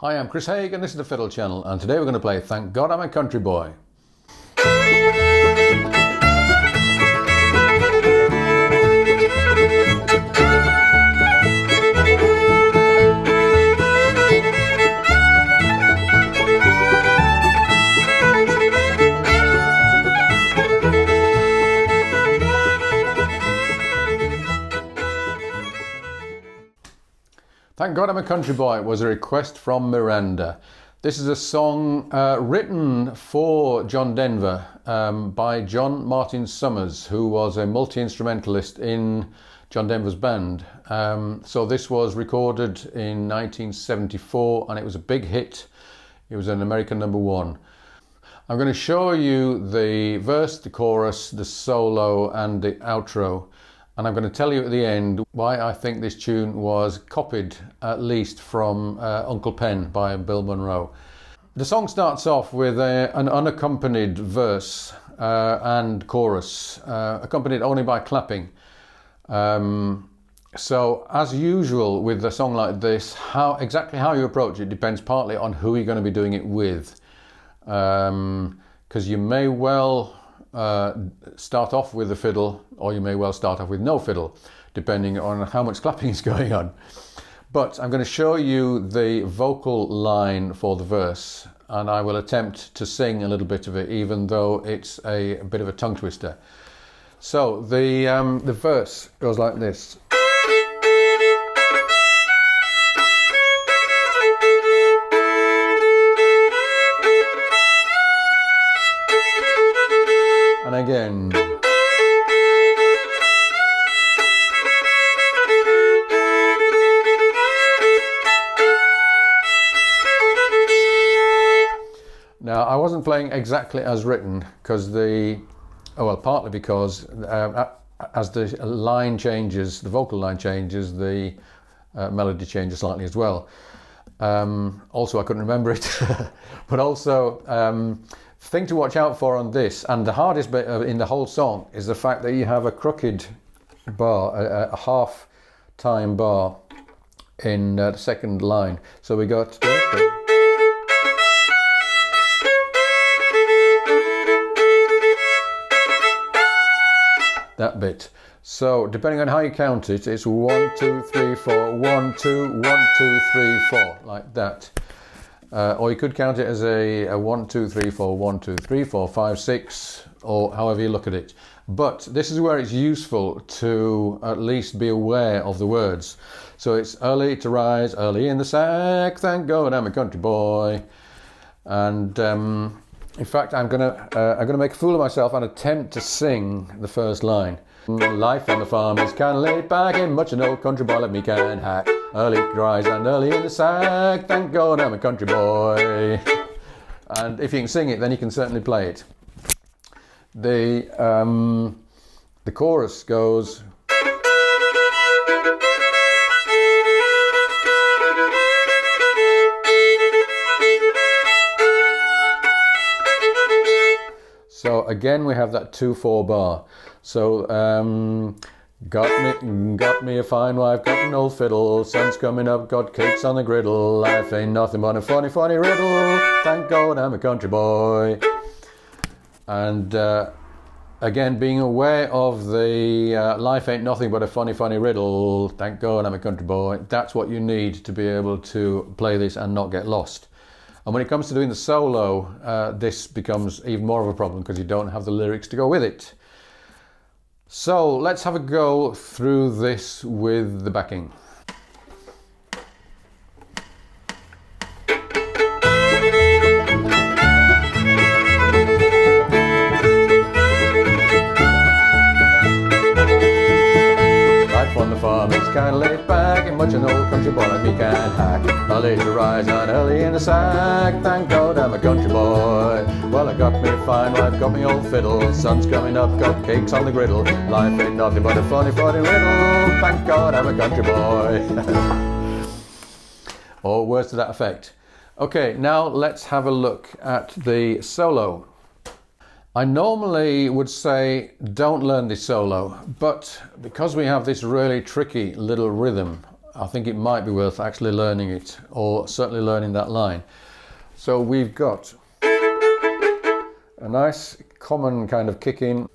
Hi, I'm Chris Haigh and this is the Fiddle Channel, and today we're going to play Thank God I'm a Country Boy. Thank God I'm a Country Boy was a request from Miranda. This is a song written for John Denver by John Martin Summers, who was a multi-instrumentalist in John Denver's band. So this was recorded in 1974 and it was a big hit. It was an American #1. I'm going to show you the verse, the chorus, the solo and the outro. And I'm going to tell you at the end why I think this tune was copied, at least, from Uncle Pen by Bill Monroe. The song starts off with an unaccompanied verse and chorus, accompanied only by clapping. So, as usual with a song like this, exactly how you approach it depends partly on who you're going to be doing it with. Because you may well start off with a fiddle, or you may well start off with no fiddle, depending on how much clapping is going on. But I'm going to show you the vocal line for the verse, and I will attempt to sing a little bit of it, even though it's a bit of a tongue twister. So the verse goes like this. And again. Now, I wasn't playing exactly as written because partly because as the line changes, the vocal line changes, the melody changes slightly as well. Also, I couldn't remember it, but also. Thing to watch out for on this, and the hardest bit in the whole song, is the fact that you have a crooked bar, a half time bar in the second line. So we got that bit. So depending on how you count it, it's 1, 2, 3, 4, 1, 2, 1, 2, 3, 4, like that. Or you could count it as a 1, 2, 3, 4, 1, 2, 3, 4, 5, 6, or however you look at it. But this is where it's useful to at least be aware of the words. So it's early to rise, early in the sack, thank God I'm a country boy. And in fact, I'm gonna make a fool of myself and attempt to sing the first line. Life on the farm is kind of laid back, and much an old country boy like me can hack. Early to rise and early in the sack, thank God I'm a country boy. And if you can sing it, then you can certainly play it. The chorus goes. So again, we have that 2/4 bar. So got me a fine wife, got an old fiddle, sun's coming up, got cakes on the griddle, life ain't nothing but a funny, funny riddle, thank God I'm a country boy. And again, being aware of the life ain't nothing but a funny, funny riddle, thank God I'm a country boy, that's what you need to be able to play this and not get lost. And when it comes to doing the solo, this becomes even more of a problem because you don't have the lyrics to go with it. So let's have a go through this with the backing. Life on the farm is kind of laid back, and much an old country boy like me can hack. Early to rise and early in the sack, thank God I'm a country boy. Well, I got me a fine wife, got me old fiddle, sun's coming up, got cakes on the griddle, life ain't nothing but a funny, funny riddle, thank God I'm a country boy. Or words to that effect. Okay, now let's have a look at the solo. I normally would say don't learn this solo, but because we have this really tricky little rhythm, I think it might be worth actually learning it, or certainly learning that line. So we've got a nice common kind of kick in.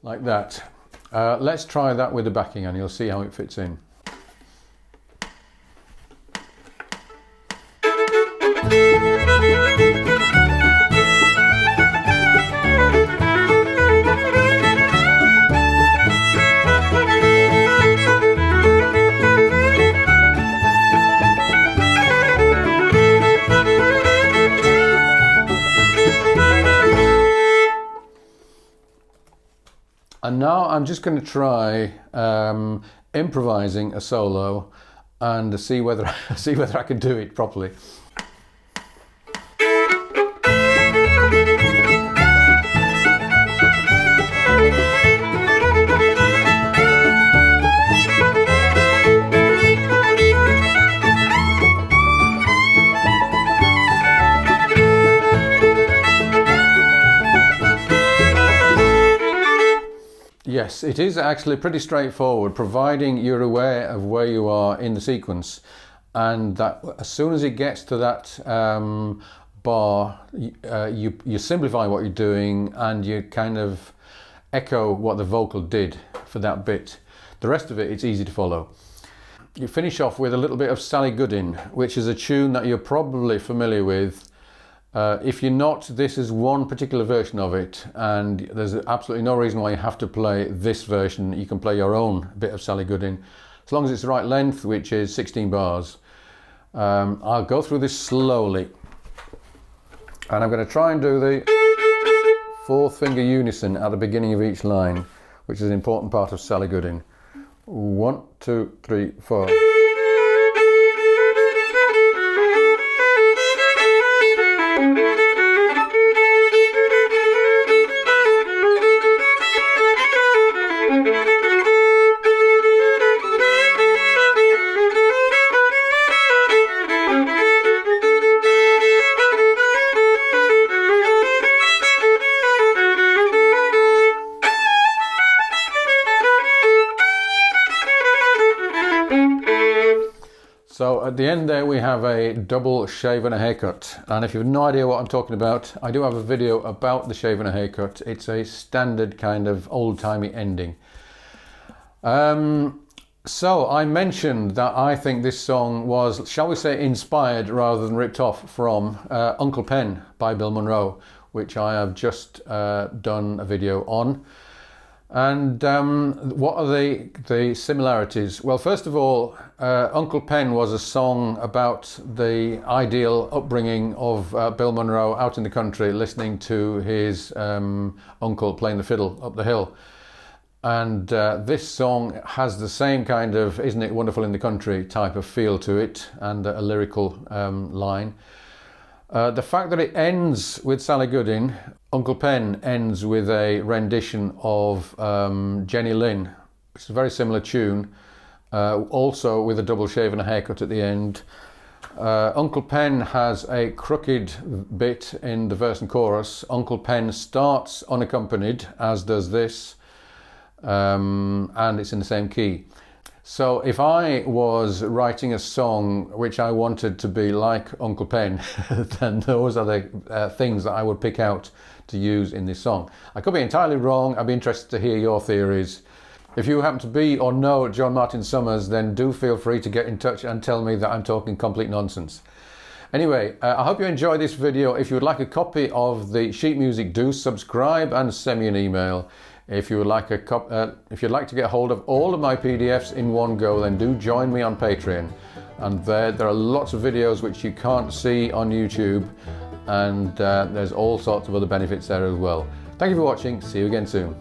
Like that. Let's try that with the backing and you'll see how it fits in. And now I'm just going to try improvising a solo and see whether I can do it properly. Yes, it is actually pretty straightforward, providing you're aware of where you are in the sequence, and that as soon as it gets to that bar, you simplify what you're doing and you kind of echo what the vocal did for that bit. The rest of it, it's easy to follow. You finish off with a little bit of Sally Goodin, which is a tune that you're probably familiar with. If you're not, this is one particular version of it, and there's absolutely no reason why you have to play this version. You can play your own bit of Sally Goodin, as long as it's the right length, which is 16 bars. I'll go through this slowly, and I'm going to try and do the 4th finger unison at the beginning of each line, which is an important part of Sally Goodin. 1, 2, 3, 4. So at the end there we have a double shave and a haircut, and if you have no idea what I'm talking about, I do have a video about the shave and a haircut. It's a standard kind of old-timey ending. So I mentioned that I think this song was, shall we say, inspired rather than ripped off from Uncle Pen by Bill Monroe, which I have just done a video on. And what are the similarities? Well, first of all, Uncle Pen was a song about the ideal upbringing of Bill Monroe out in the country, listening to his uncle playing the fiddle up the hill. And this song has the same kind of "Isn't it wonderful in the country" type of feel to it, and a lyrical line. The fact that it ends with Sally Goodin, Uncle Pen ends with a rendition of Jenny Lind, which is a very similar tune, also with a double shave and a haircut at the end. Uncle Pen has a crooked bit in the verse and chorus. Uncle Pen starts unaccompanied, as does this, and it's in the same key. So if I was writing a song which I wanted to be like Uncle Pen, then those are the things that I would pick out to use in this song. I could be entirely wrong. I'd be interested to hear your theories. If you happen to be or know John Martin Summers, then do feel free to get in touch and tell me that I'm talking complete nonsense. Anyway, I hope you enjoyed this video. If you would like a copy of the sheet music, do subscribe and send me an email. If you would like if you'd like to get hold of all of my PDFs in one go, then do join me on Patreon. And there are lots of videos which you can't see on YouTube, and there's all sorts of other benefits there as well. Thank you for watching. See you again soon.